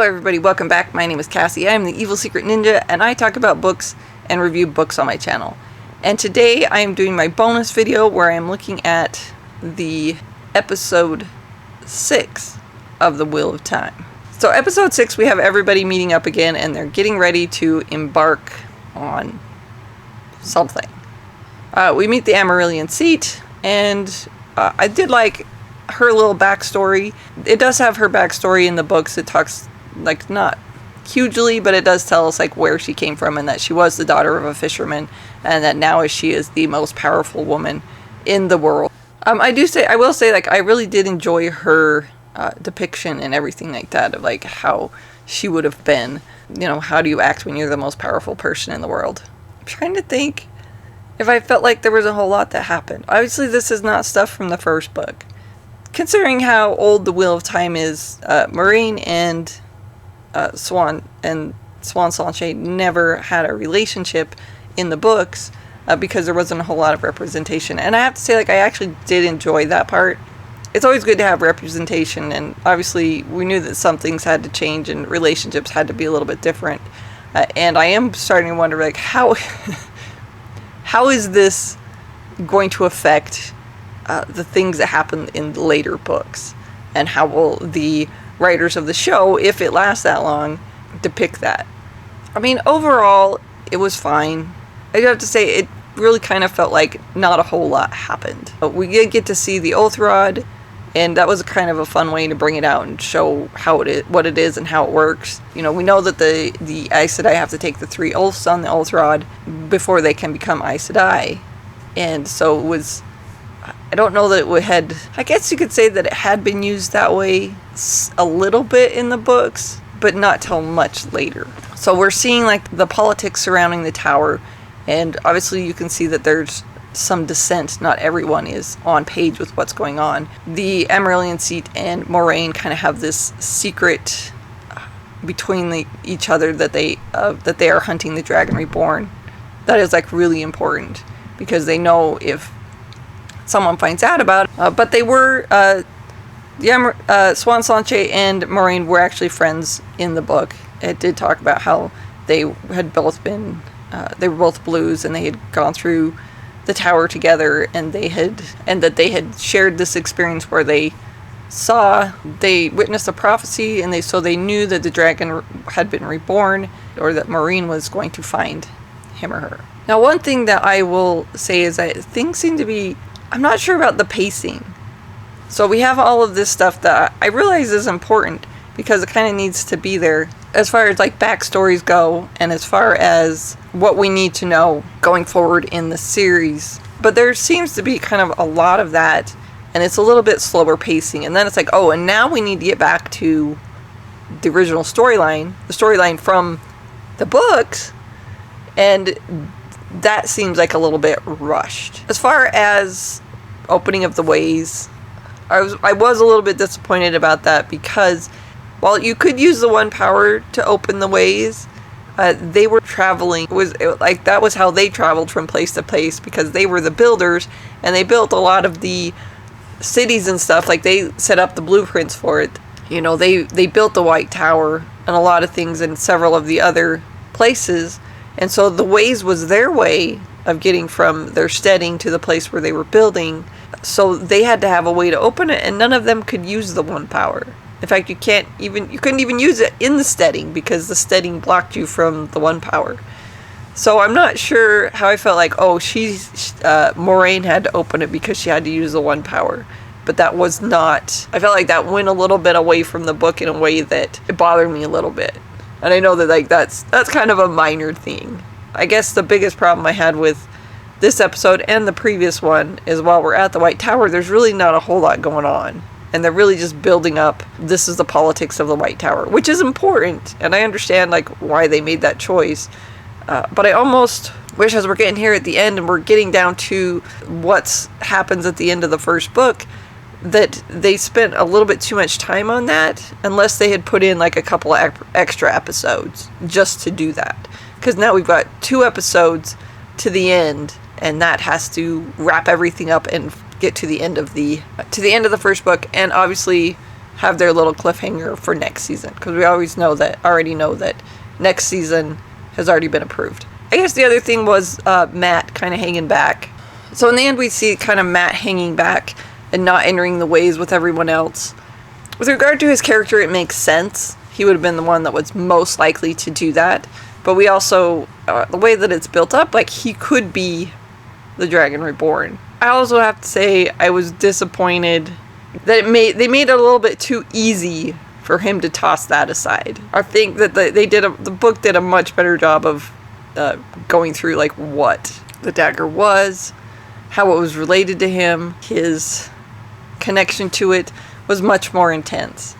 everybody, welcome back. My name is Cassie. I am the Evil Secret Ninja, and I talk about books and review books on my channel. And today I am doing my bonus video where I am looking at the episode 6 of The Wheel of Time. So episode 6, we have everybody meeting up again, and they're getting ready to embark on something. We meet the Amarillion Seat, and I did like her little backstory. It does have her backstory in the books. It talks, like, not hugely, but it does tell us, like, where she came from and that she was the daughter of a fisherman and that now she is the most powerful woman in the world. I will say, like, I really did enjoy her depiction and everything like that of, like, how she would have been. You know, how do you act when you're the most powerful person in the world? I'm trying to think if I felt like there was a whole lot that happened. Obviously, this is not stuff from the first book. Considering how old The Wheel of Time is, Moiraine and Siuan Sanche never had a relationship in the books because there wasn't a whole lot of representation. And I have to say, like, I actually did enjoy that part. It's always good to have representation, and obviously we knew that some things had to change and relationships had to be a little bit different. And I am starting to wonder, like, how is this going to affect the things that happen in the later books, and how will the writers of the show, if it lasts that long, depict that? I mean, overall, it was fine. I do have to say, it really kind of felt like not a whole lot happened. But we did get to see the Oath Rod, and that was kind of a fun way to bring it out and show how it is, what it is, and how it works. You know, we know that the Aes Sedai have to take the 3 oaths on the Oath Rod before they can become Aes Sedai, and so it was. I don't know that it had, I guess you could say that it had been used that way a little bit in the books, but not till much later. So we're seeing, like, the politics surrounding the tower, and obviously you can see that there's some dissent. Not everyone is on page with what's going on. The Amarillion Seat and Moiraine kind of have this secret between each other that they are hunting the Dragon Reborn. That is, like, really important, because they know if someone finds out about it. But they were, Siuan Sanche and Moiraine were actually friends in the book. It did talk about how they had both been, they were both blues, and they had gone through the tower together, and that they had shared this experience where they witnessed a prophecy, and so they knew that the dragon had been reborn, or that Moiraine was going to find him or her. Now, one thing that I will say is that things seem to be, I'm not sure about the pacing. So we have all of this stuff that I realize is important because it kind of needs to be there as far as, like, backstories go, and as far as what we need to know going forward in the series. But there seems to be kind of a lot of that, and it's a little bit slower pacing. And then it's like, oh, and now we need to get back to the original storyline, the storyline from the books, and that seems like a little bit rushed. As far as opening of the ways, I was a little bit disappointed about that, because while you could use the one power to open the ways, they were traveling. That was how they traveled from place to place, because they were the builders, and they built a lot of the cities and stuff. Like, they set up the blueprints for it. You know, they built the White Tower and a lot of things in several of the other places. And so the ways was their way of getting from their steading to the place where they were building. So they had to have a way to open it, and none of them could use the one power. In fact, you couldn't even use it in the steading, because the steading blocked you from the one power. So I'm not sure how I felt like, oh, Moiraine had to open it because she had to use the one power. But that was not, I felt like that went a little bit away from the book in a way that it bothered me a little bit. And I know that, like, that's kind of a minor thing. I guess the biggest problem I had with this episode and the previous one is, while we're at the White Tower, there's really not a whole lot going on. And they're really just building up, this is the politics of the White Tower, which is important. And I understand, like, why they made that choice. But I almost wish, as we're getting here at the end and we're getting down to what happens at the end of the first book, that they spent a little bit too much time on that, unless they had put in, like, a couple extra episodes just to do that. Because now we've got 2 episodes to the end, and that has to wrap everything up and get to the end of the first book. And obviously have their little cliffhanger for next season, because we already know that next season has already been approved. I guess the other thing was Matt kind of hanging back. So in the end, we see kind of Matt hanging back and not entering the ways with everyone else. With regard to his character, it makes sense. He would have been the one that was most likely to do that. But we also, the way that it's built up, like, he could be the Dragon Reborn. I also have to say I was disappointed that they made it a little bit too easy for him to toss that aside. I think that the book did a much better job of going through like what the dagger was, how it was related to him, his connection to it was much more intense.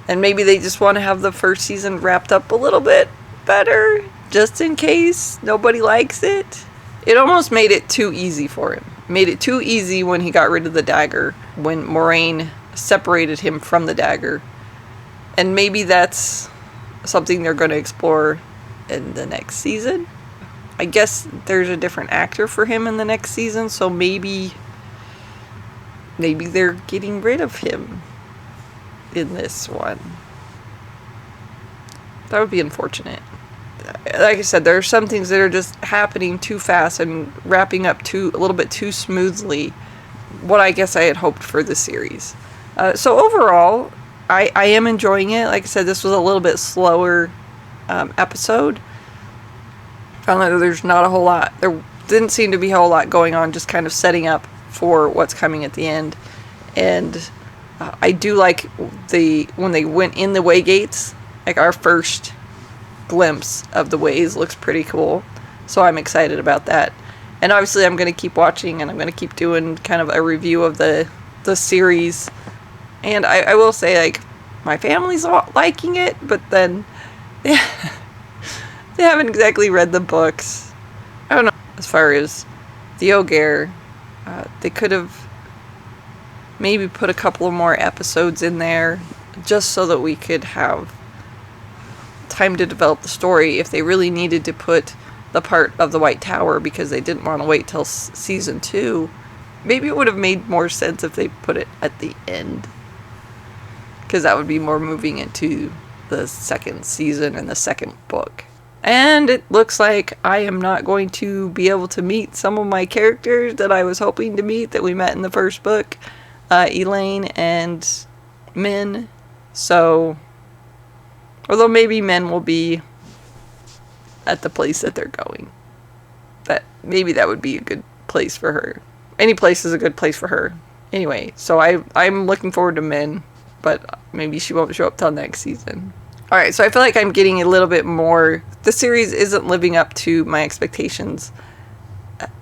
And maybe they just want to have the first season wrapped up a little bit better, just in case nobody likes it. It almost made it too easy for him. Made it too easy when he got rid of the dagger, when Moiraine separated him from the dagger. And maybe that's something they're going to explore in the next season. I guess there's a different actor for him in the next season, so maybe they're getting rid of him in this one. That would be unfortunate. Like I said, there are some things that are just happening too fast and wrapping up a little bit too smoothly what I guess I had hoped for the series. So overall, I am enjoying it. Like I said, this was a little bit slower episode. Found that there's not a whole lot. There didn't seem to be a whole lot going on, just kind of setting up for what's coming at the end. And I do like when they went in the way gates, like our first glimpse of the ways looks pretty cool. So I'm excited about that. And obviously I'm going to keep watching, and I'm going to keep doing kind of a review of the series. And I will say, like, my family's liking it, but then they haven't exactly read the books. I don't know. As far as the Ogier, they could have maybe put a couple of more episodes in there just so that we could have time to develop the story if they really needed to put the part of the White Tower because they didn't want to wait till season 2. Maybe it would have made more sense if they put it at the end, because that would be more moving into the second season and the second book. And it looks like I am not going to be able to meet some of my characters that I was hoping to meet that we met in the first book, Elaine and Min. So, although maybe Min will be at the place that they're going, maybe that would be a good place for her. Any place is a good place for her. Anyway, so I'm looking forward to Min, but maybe she won't show up till next season. Alright, so I feel like I'm getting a little bit more... The series isn't living up to my expectations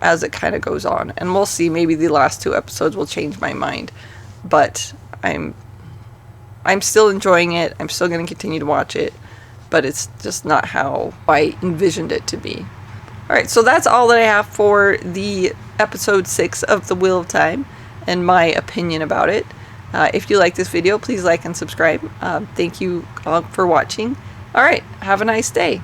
as it kind of goes on. And we'll see, maybe the last 2 episodes will change my mind. But I'm still enjoying it. I'm still going to continue to watch it. But it's just not how I envisioned it to be. Alright, so that's all that I have for the episode 6 of The Wheel of Time and my opinion about it. If you like this video, please like and subscribe. Thank you all for watching. Alright, have a nice day.